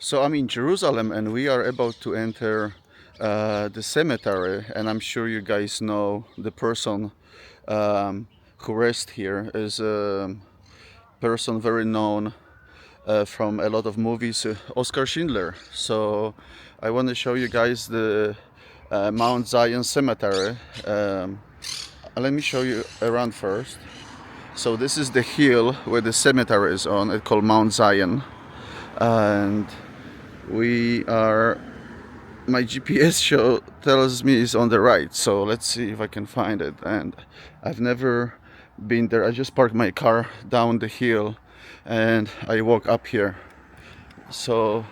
So I'm in Jerusalem and we are about to enter the cemetery, and I'm sure you guys know the person who rests here is a person very known from a lot of movies, Oscar Schindler. So I want to show you guys the Mount Zion Cemetery. Let me show you around first. So this is the hill where the cemetery is on. It's called Mount Zion, and we are my GPS show tells me it's on the right, so let's see if I can find it. And I've never been there. I just parked my car down the hill and I walk up here. So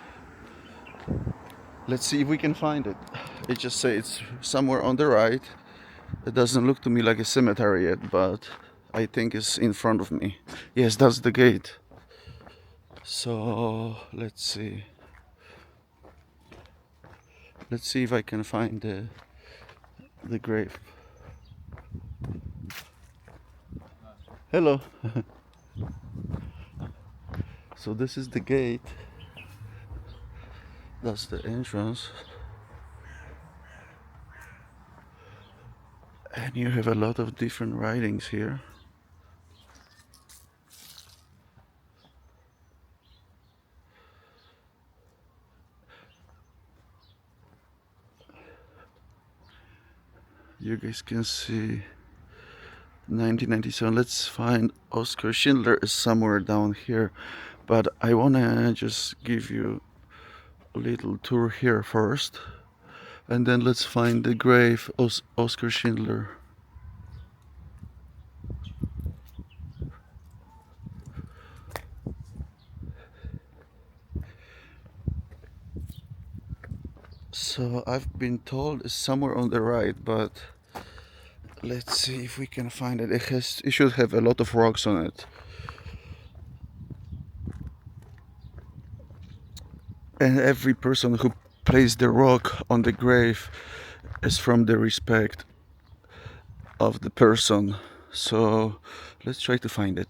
let's see if we can find it. It just says it's somewhere on the right. It doesn't look to me like a cemetery yet, but I think it's in front of me. Yes, that's the gate. So let's see. Let's see if I can find the grave. Hello. So this is the gate. That's the entrance. And you have a lot of different writings here. You guys can see 1997. Let's find Oscar Schindler is somewhere down here. But I wanna just give you a little tour here first. And then let's find the grave of Oscar Schindler. So I've been told it's somewhere on the right, but let's see if we can find it. It should have a lot of rocks on it. And every person who placed the rock on the grave is from the respect of the person. So let's try to find it.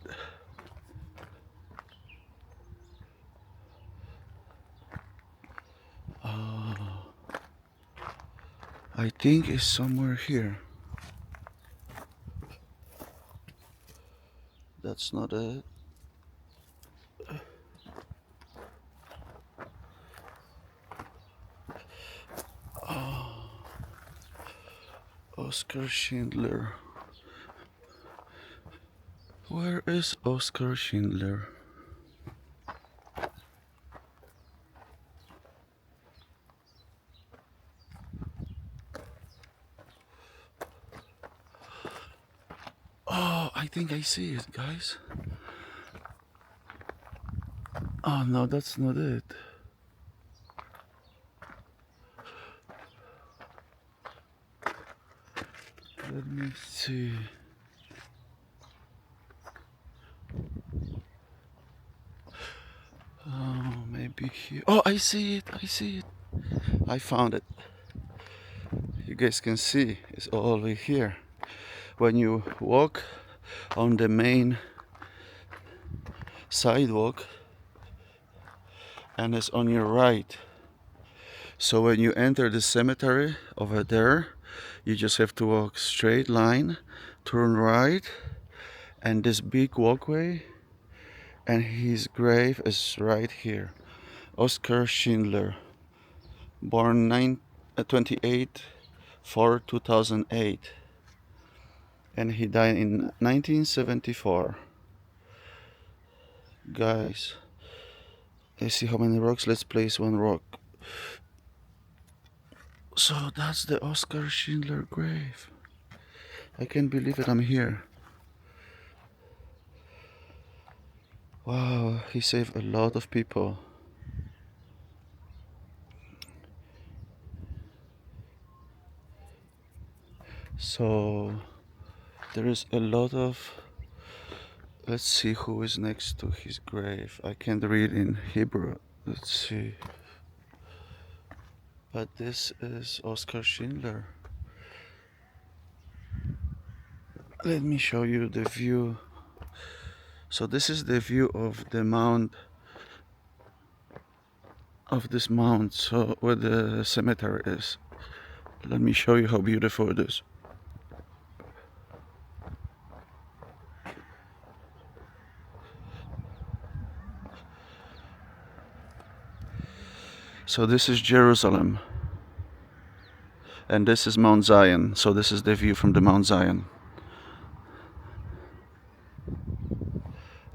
I think it's somewhere here. That's not it. Oscar Schindler. Where is Oscar Schindler? Oh, I think I see it, guys. Oh no, that's not it. Let me see. Oh, maybe here. Oh, I see it. I see it. I found it. You guys can see it's all over here. When you walk on the main sidewalk, and it's on your right. So when you enter the cemetery over there, you just have to walk straight line, turn right, and this big walkway, and his grave is right here. Oscar Schindler, born 28 4 2008, and he died in 1974. Guys, let's see how many rocks. Let's place one rock. So that's the Oscar Schindler grave. I can't believe it, I'm here. Wow, he saved a lot of people. So there is a lot of. Let's see who is next to his grave. I can't read in Hebrew. Let's see. But this is Oscar Schindler. Let me show you the view. So this is the view of the Mount of this mount, so where the cemetery is. Let me show you how beautiful it is. So this is Jerusalem, and this is Mount Zion. So this is the view from the Mount Zion.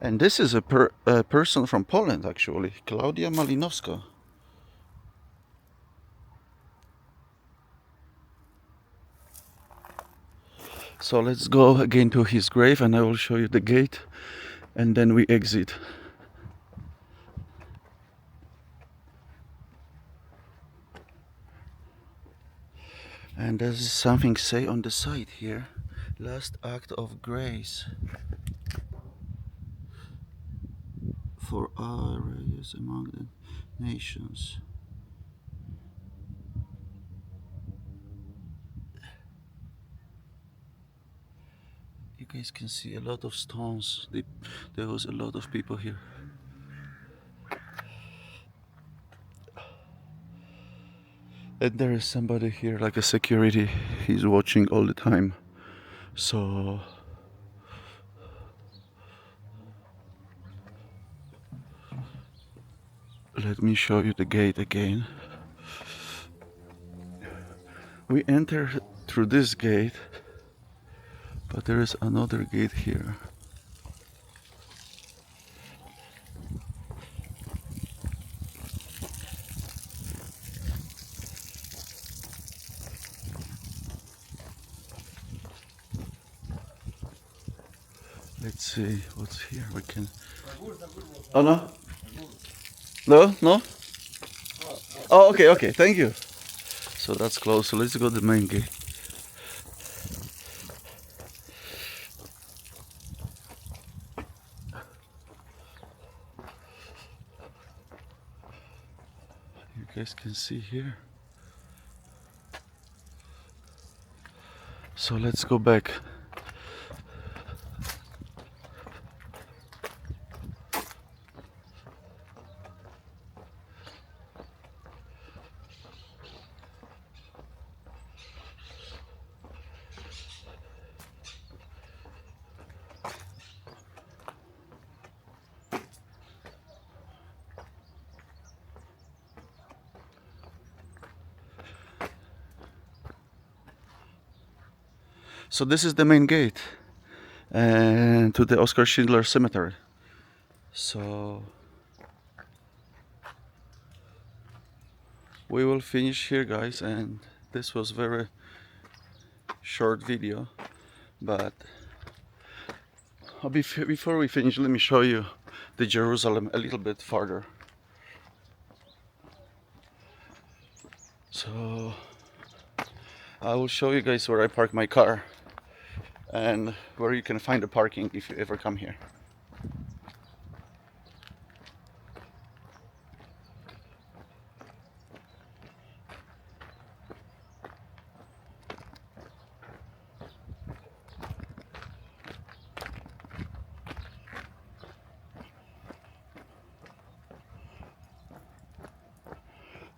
And this is a person from Poland, actually, Klaudia Malinowska. So let's go again to his grave, and I will show you the gate, and then we exit. And there's something say on the side here. Last act of grace for our race among the nations. You guys can see a lot of stones. There was a lot of people here. And there is somebody here, like a security. He's watching all the time. So let me show you the gate again. We enter through this gate, but there is another gate here. Let's see what's here. We can. Oh no? No? No? Oh, okay, okay. Thank you. So that's close. So let's go to the main gate. You guys can see here. So let's go back. So this is the main gate and to the Oskar Schindler Cemetery. So we will finish here, guys, and this was very short video, but before we finish, let me show you the Jerusalem a little bit farther. So I will show you guys where I park my car and where you can find the parking if you ever come here.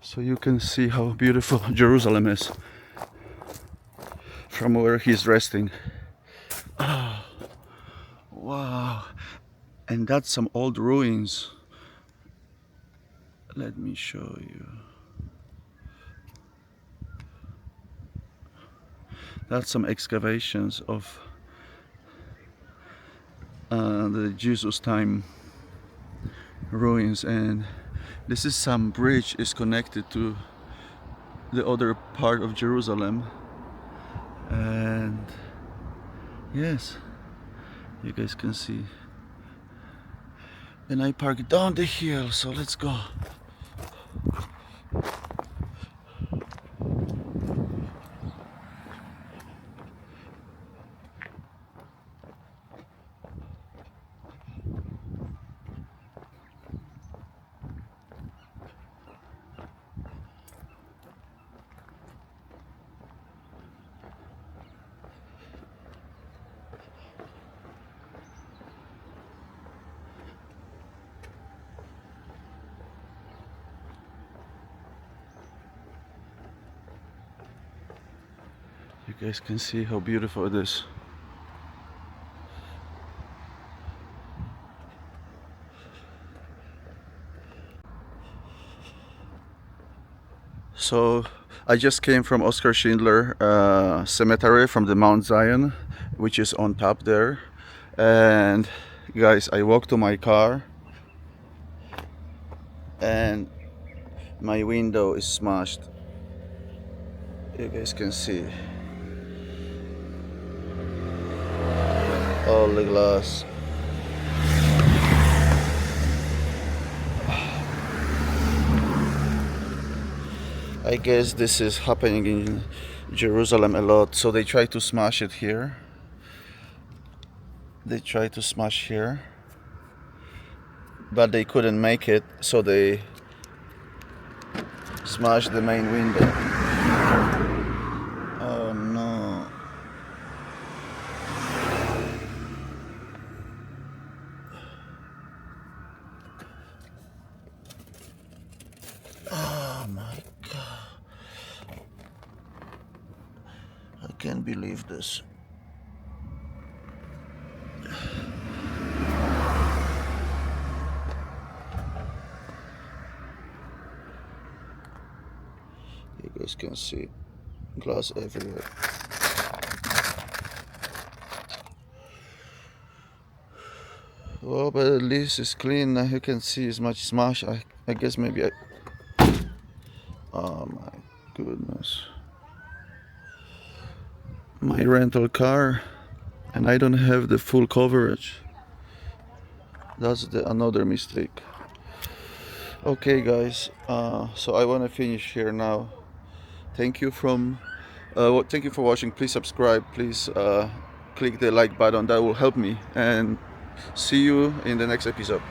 So you can see how beautiful Jerusalem is from where he's resting. Oh, wow. And that's some old ruins. Let me show you. That's some excavations of the Jesus time ruins, and this is some bridge is connected to the other part of Jerusalem. And yes, you guys can see. And I parked down the hill, so let's go. You guys can see how beautiful it is. So I just came from Oscar Schindler Cemetery from the Mount Zion, which is on top there. And guys, I walked to my car and my window is smashed. You guys can see all the glass. I guess this is happening in Jerusalem a lot, so they try to smash it here. They try to smash here, but they couldn't make it, so they smashed the main window. Oh no. Oh my god. I can't believe this. You guys can see glass everywhere. Well, but at least it's clean. You can see as much smash. I guess maybe I. Oh my goodness. My rental car, and I don't have the full coverage. That's another mistake. Okay, guys. So I want to finish here now. Thank you thank you for watching. Please subscribe. Please click the like button. That will help me. And see you in the next episode.